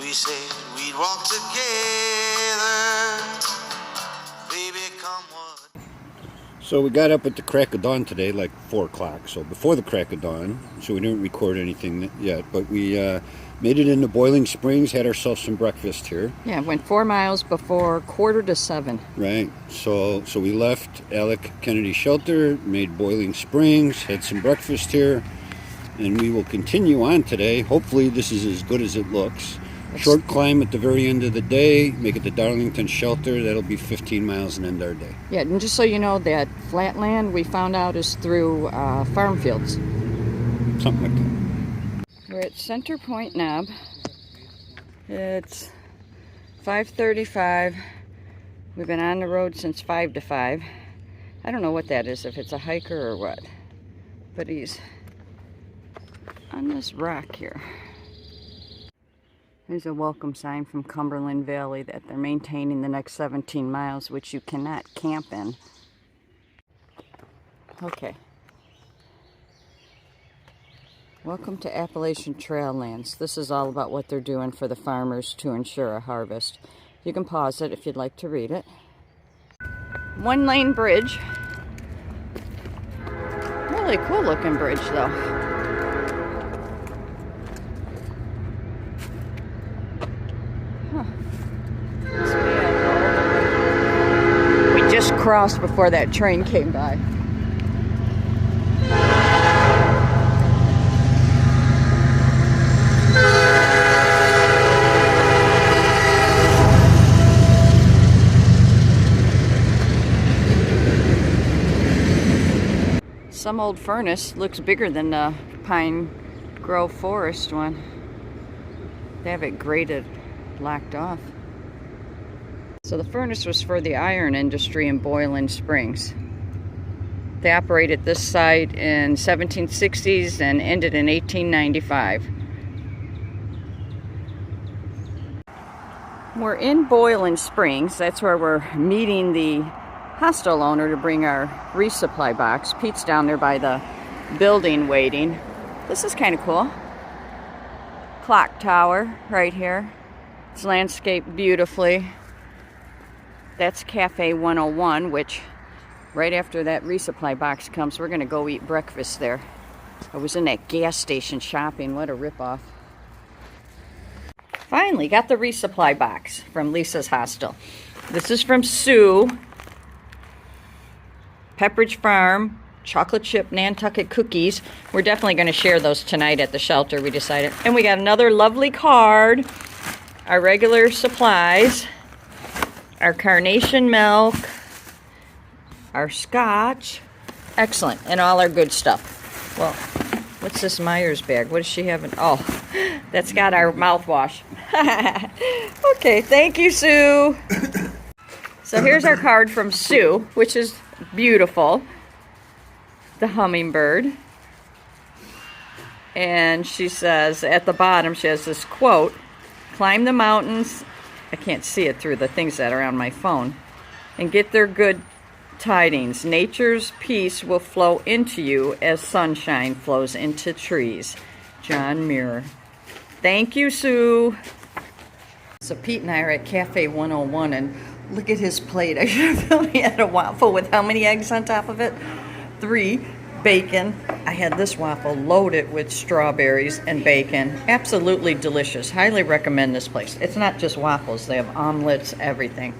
we said we'd walk together. Baby, come what. So we got up at the crack of dawn today, like 4 o'clock, so before the crack of dawn, so we didn't record anything yet, but we made it into Boiling Springs, had ourselves some breakfast here. Yeah, went 4 miles before 6:45. Right, so we left Alec Kennedy Shelter, made Boiling Springs, had some breakfast here, and we will continue on today. Hopefully this is as good as it looks. Short climb at the very end of the day, make it to Darlington Shelter. That'll be 15 miles and end our day. Yeah, and just so you know, that flatland we found out is through farm fields. Something like that. We're at Center Point Knob. It's 5:35. We've been on the road since 5 to 5. I don't know what that is, if it's a hiker or what. But he's on this rock here. There's a welcome sign from Cumberland Valley that they're maintaining the next 17 miles, which you cannot camp in. Okay. Welcome to Appalachian Traillands. This is all about what they're doing for the farmers to ensure a harvest. You can pause it if you'd like to read it. 1-lane bridge. Really cool looking bridge though. We just crossed before that train came by. Some old furnace looks bigger than the Pine Grove Forest one. They have it graded, blacked off. So the furnace was for the iron industry in Boiling Springs. They operated this site in 1760s and ended in 1895. We're in Boiling Springs. That's where we're meeting the hostel owner to bring our resupply box. Pete's down there by the building waiting. This is kind of cool. Clock tower right here. It's landscaped beautifully. That's Cafe 101, which right after that resupply box comes, we're going to go eat breakfast there. I was in that gas station shopping. What a ripoff. Finally got the resupply box from Lisa's hostel. This is from Sue. Pepperidge Farm chocolate chip Nantucket cookies. We're definitely going to share those tonight at the shelter, we decided. And we got another lovely card. Our regular supplies. Our carnation milk. Our scotch. Excellent. And all our good stuff. Well, what's this Myers bag? What does she have in? Oh, that's got our mouthwash. Okay, thank you, Sue. So here's our card from Sue, which is beautiful. The hummingbird. And she says, at the bottom, she has this quote, climb the mountains, I can't see it through the things that are on my phone, and get their good tidings. Nature's peace will flow into you as sunshine flows into trees. John Muir. Thank you, Sue. So Pete and I are at Cafe 101, and look at his plate. I should have only had a waffle with how many eggs on top of it? 3. Bacon. I had this waffle loaded with strawberries and bacon. Absolutely delicious. Highly recommend this place. It's not just waffles. They have omelets, everything.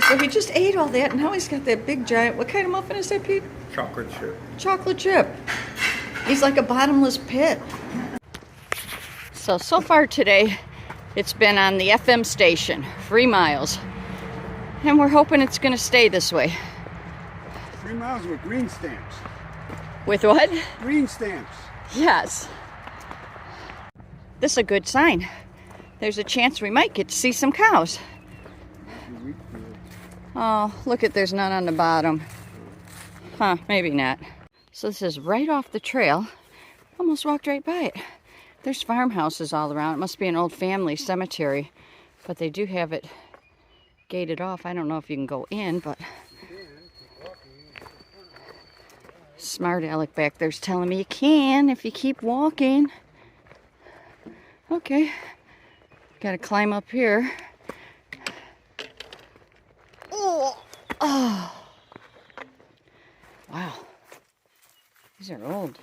So he just ate all that, and now he's got that big giant, what kind of muffin is that, Pete? Chocolate chip. Chocolate chip. He's like a bottomless pit. So far today, it's been on the FM station, 3 miles. And we're hoping it's going to stay this way. 3 miles with green stamps. With what? Green stamps. Yes. This is a good sign. There's a chance we might get to see some cows. Oh, look at, there's none on the bottom. Huh, maybe not. So this is right off the trail. Almost walked right by it. There's farmhouses all around. It must be an old family cemetery. But they do have it gated off. I don't know if you can go in, but... Smart Alec back there's telling me you can if you keep walking. Okay. Gotta climb up here. Oh, oh. Wow. These are old.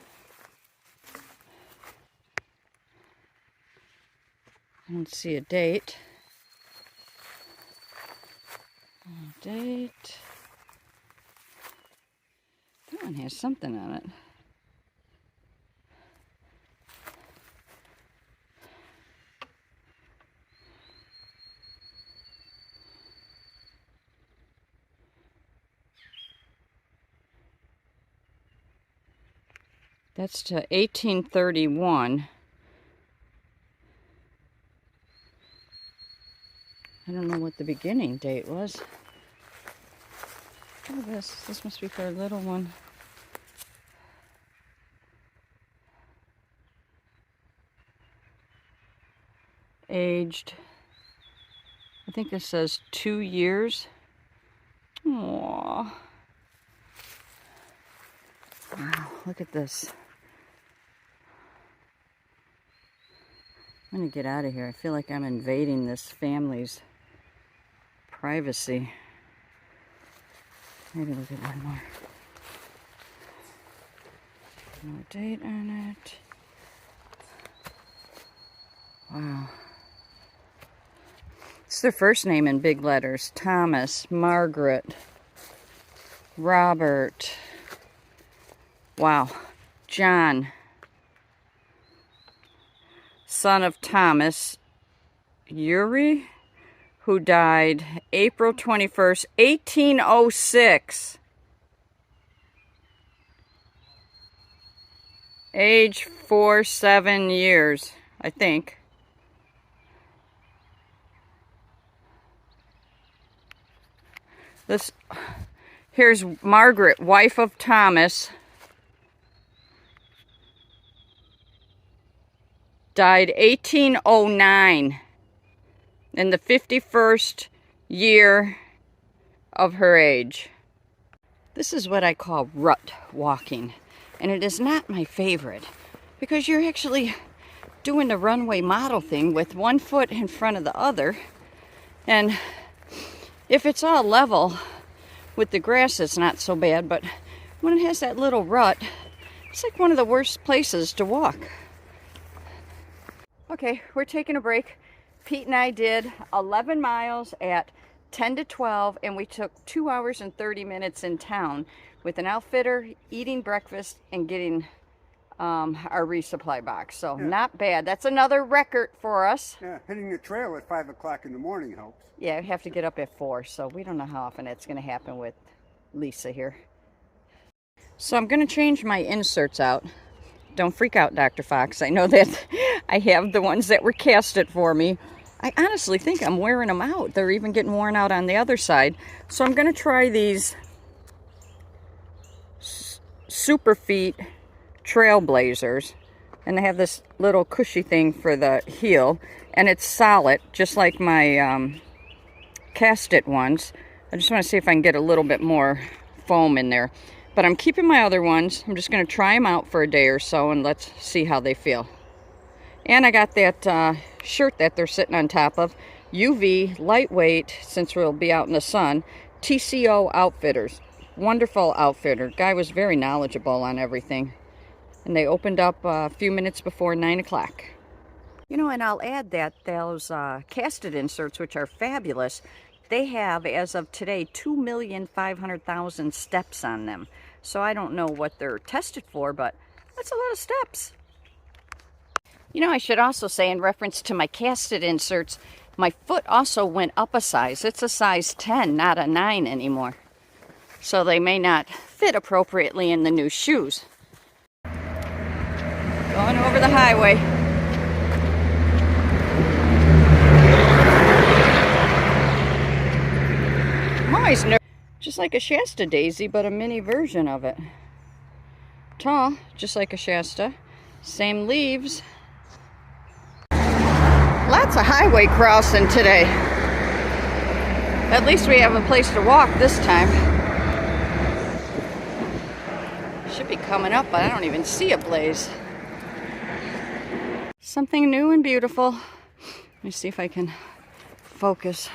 I don't see a date. Date. That one has something on it. That's to 1831. I don't know what the beginning date was. Look at this. This must be for a little one. Aged, I think this says 2 years. Aww. Wow, look at this. I'm gonna get out of here. I feel like I'm invading this family's privacy. Maybe look at one more. No date on it. Wow. It's their first name in big letters. Thomas, Margaret, Robert. Wow. John, son of Thomas, Uri, who died April 21st, 1806. Age 47 years, I think. Here's Margaret, wife of Thomas. Died 1809 in the 51st year of her age. This is what I call rut walking, and it is not my favorite because you're actually doing the runway model thing with one foot in front of the other, and if it's all level with the grass, it's not so bad, but when it has that little rut, it's like one of the worst places to walk. Okay, we're taking a break. Pete and I did 11 miles at 10 to 12, and we took 2 hours and 30 minutes in town with an outfitter, eating breakfast, and getting our resupply box. So not bad. That's another record for us. Yeah, hitting the trail at 5 o'clock in the morning helps. Yeah, we have to get up at 4, so we don't know how often that's going to happen with Lisa here. So I'm going to change my inserts out. Don't freak out, Dr. Fox. I know that I have the ones that were casted for me. I honestly think I'm wearing them out. They're even getting worn out on the other side. So I'm going to try these Superfeet Trailblazers. And they have this little cushy thing for the heel. And it's solid, just like my casted ones. I just want to see if I can get a little bit more foam in there. But I'm keeping my other ones. I'm just going to try them out for a day or so, and let's see how they feel. And I got that shirt that they're sitting on top of. UV, lightweight, since we'll be out in the sun. TCO Outfitters. Wonderful outfitter. Guy was very knowledgeable on everything. And they opened up a few minutes before 9 o'clock. You know, and I'll add that those casted inserts, which are fabulous, they have, as of today, 2,500,000 steps on them. So I don't know what they're tested for, but that's a lot of steps. You know, I should also say, in reference to my casted inserts, my foot also went up a size. It's a size 10, not a 9 anymore. So they may not fit appropriately in the new shoes. Going over the highway. I'm always nervous. Just like a Shasta daisy, but a mini version of it. Tall, just like a Shasta. Same leaves. Lots of highway crossing today. At least we have a place to walk this time. Should be coming up, but I don't even see a blaze. Something new and beautiful. me see if I can focus.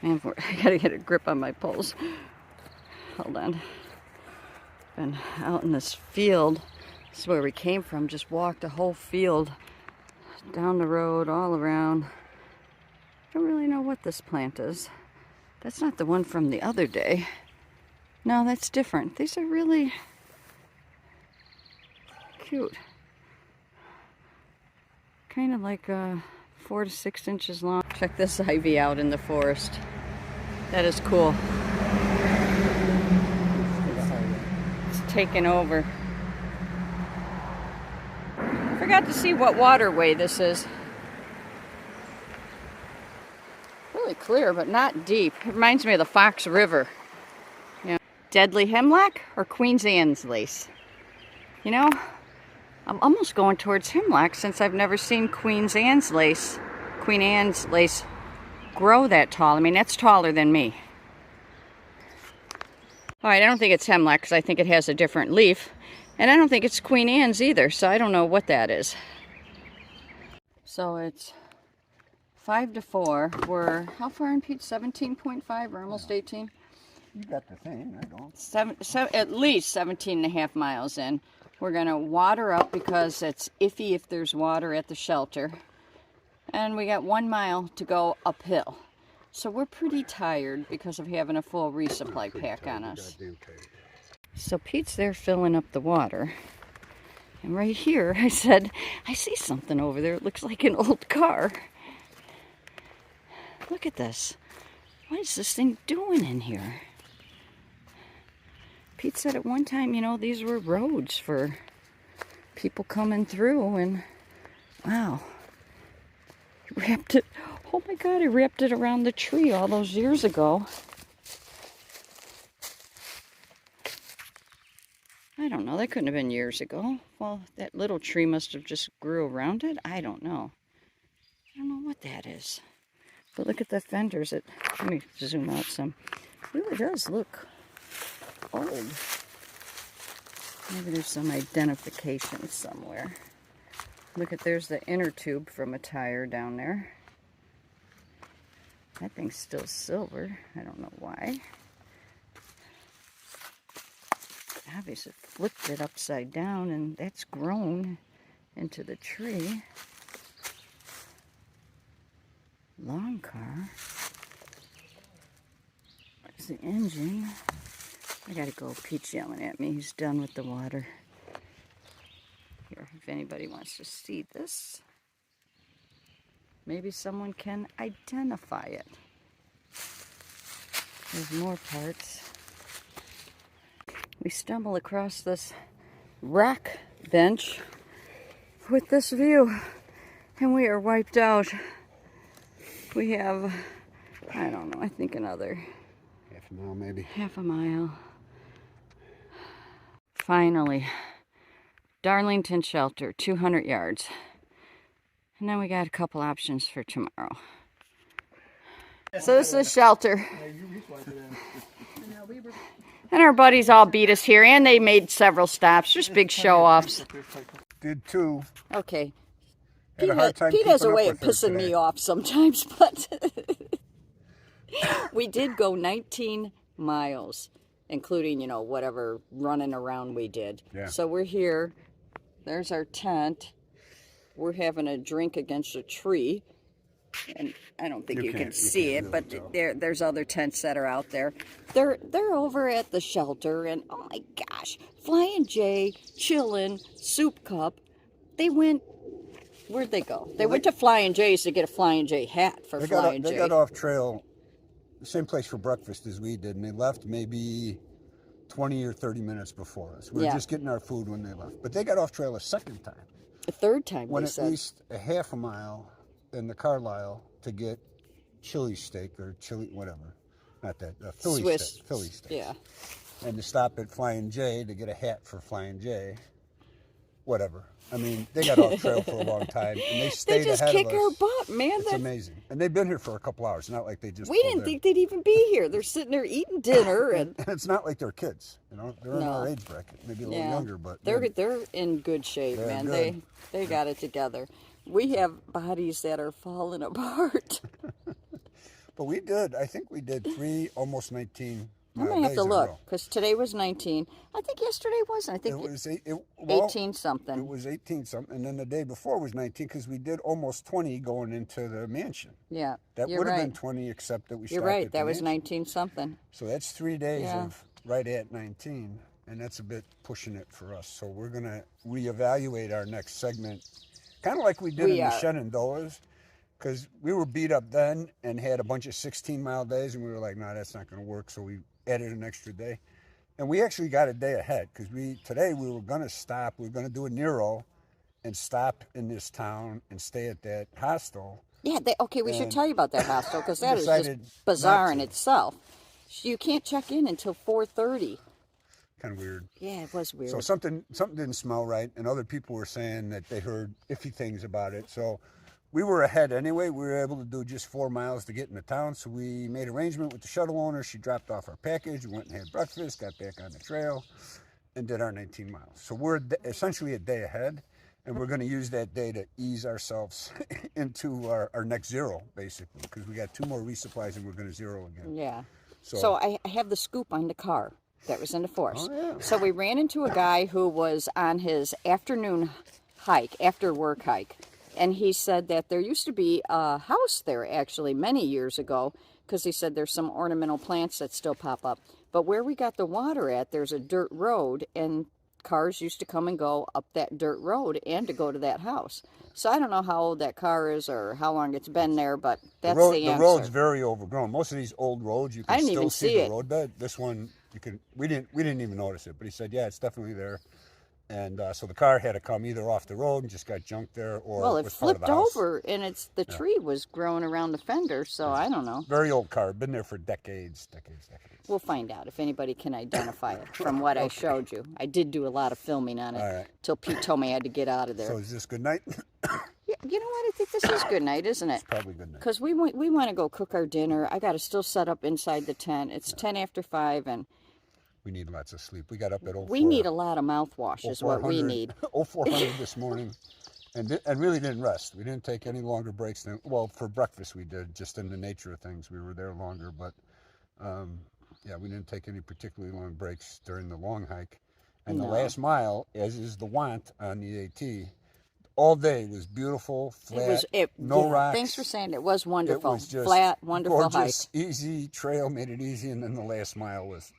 Man, I gotta get a grip on my poles. Hold on. Been out in this field. This is where we came from. Just walked a whole field down the road, all around. Don't really know what this plant is. That's not the one from the other day. No, that's different. These are really cute. Kind of like 4 to 6 inches long. Check this ivy out in the forest. That is cool. It's taken over. I forgot to see what waterway this is. Really clear, but not deep. It reminds me of the Fox River. Yeah. Deadly hemlock or Queen Anne's lace? You know, I'm almost going towards hemlock since I've never seen Queen Anne's lace grow that tall. I mean, that's taller than me. All right, I don't think it's hemlock because I think it has a different leaf. And I don't think it's Queen Anne's either, so I don't know what that is. So it's 5 to 4. We're, how far in, Pete? 17.5 or almost 18? You got the thing, I don't. At least 17 and a half miles in. We're going to water up because it's iffy if there's water at the shelter. And we got 1 mile to go uphill. So we're pretty tired because of having a full resupply pack on us. So Pete's there filling up the water. And right here, I said, I see something over there. It looks like an old car. Look at this. What is this thing doing in here? Pete said at one time, you know, these were roads for people coming through, and wow. He wrapped it, oh my God, he wrapped it around the tree all those years ago. I don't know, that couldn't have been years ago. Well, that little tree must have just grew around it. I don't know. I don't know what that is. But look at the fenders. Let me zoom out some. It really does look old. Maybe there's some identification somewhere. Look at, there's the inner tube from a tire down there. That thing's still silver. I don't know why. Obviously flipped it upside down and that's grown into the tree. Long car. There's the engine. I gotta go. Pete's yelling at me. He's done with the water. Here, if anybody wants to see this, maybe someone can identify it. There's more parts. We stumble across this rock bench with this view, and we are wiped out. We have, I don't know, I think another Half a mile maybe. half a mile. Finally, Darlington shelter, 200 yards. And then we got a couple options for tomorrow. So this is a shelter. And our buddies all beat us here, and they made several stops, just big show-offs. Did two. Okay. Had a hard time Pete has a keeping way up of with her pissing today. me off sometimes, but we did go 19 miles, including, you know, whatever running around we did. Yeah. So we're here. There's our tent. We're having a drink against a tree. And I don't think you can see it, but there's other tents that are out there. They're over at the shelter, and oh my gosh, Flying J, chillin', Soup Cup. They went, where'd they go? They went to Flying J's to get a Flying J hat for Flying J. They got off trail, the same place for breakfast as we did, and they left maybe 20 or 30 minutes before us. We were just getting our food when they left. But they got off trail a second time. The third time, went they at said. least a half a mile in the Carlisle to get chili steak or chili, whatever. Not that, Philly Swiss. steak. Philly steak. Yeah. And to stop at Flying J to get a hat for Flying J. whatever. I mean, they got off trail for a long time, and they stayed They just ahead kick of our us. butt, man. It's amazing. And they've been here for a couple hours. Not like they just We pulled didn't in. think they'd even be here. They're sitting there eating dinner, and And it's not like they're kids. You know, they're in No. our age bracket, maybe a little yeah, younger, but they're in good shape, They're man. good. They got it together. We have bodies that are falling apart. But we did. I think we did 3 almost 19. I'm gonna have days to in a look row. because today was 19. I think yesterday wasn't. I It think was 18 something. It was 18 something, and then the day before was 19 because we did almost 20 going into the mansion. Yeah, That you're would have right. been 20, except that we stopped You're right. at the That was mansion. 19 something. So that's 3 days Yeah. of right at 19, and that's a bit pushing it for us. So we're gonna reevaluate our next segment, kind of like we did We in the are. Shenandoahs, because we were beat up then and had a bunch of 16-mile days, and we were like, no, that's not going to work. So we added an extra day, and we actually got a day ahead because today we were going to stop. We were going to do a Nero and stop in this town and stay at that hostel. Yeah. We should And tell you about that hostel because that is decided just bizarre not in to. itself. You can't check in until 4:30. Kind of weird. Yeah, it was weird. So something didn't smell right, and other people were saying that they heard iffy things about it. So we were ahead anyway. We were able to do just 4 miles to get into town. So we made arrangement with the shuttle owner. She dropped off our package. We went and had breakfast, got back on the trail, and did our 19 miles. So we're essentially a day ahead, and we're going to use that day to ease ourselves into our next zero, basically, because we got 2 more resupplies and we're going to zero again. Yeah. So- So I have the scoop on the car that was in the forest. Oh, yeah. So we ran into a guy who was on his afternoon hike, after work hike. And he said that there used to be a house there actually many years ago because he said there's some ornamental plants that still pop up. But where we got the water at, there's a dirt road and cars used to come and go up that dirt road and to go to that house. So I don't know how old that car is or how long it's been there, but that's the The answer. road's very overgrown. Most of these old roads, you I can didn't still even see see the it. roadbed. This one, you can. We didn't even notice it, but he said, yeah, it's definitely there. And so the car had to come either off the road and just got junked there, or Well, it was part of flipped the house. over, and the tree was growing around the fender, so I don't know. Very old car, been there for decades. We'll find out if anybody can identify it from what I showed you. I did do a lot of filming on it All right. till Pete told me I had to get out of there. So is this good night? Yeah, you know what? I think this is good night, isn't it? Probably good night. Because we want to go cook our dinner. I got to still set up inside the tent. It's 10 after 5, and We need lots of sleep. We got up at 04. we need a lot of mouthwash is what we 0400 need. 0400 this morning, and really didn't rest. We didn't take any longer breaks than, well, for breakfast we did, just in the nature of things. We were there longer, but yeah, we didn't take any particularly long breaks during the long hike. And the No. last mile, as is the want on the AT, all day was beautiful, flat, no yeah, rocks. Thanks for saying it was wonderful. It was just Flat, wonderful gorgeous, hike. easy trail, made it easy, and then the last mile was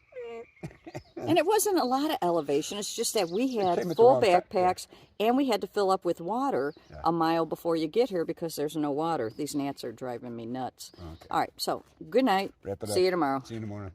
And it wasn't a lot of elevation. It's just that we came had at the full wrong time, backpacks and we had to fill up with water a mile before you get here because there's no water. These gnats are driving me nuts. Okay. All right, so good night. Wrap it up. See you tomorrow. See you in the morning.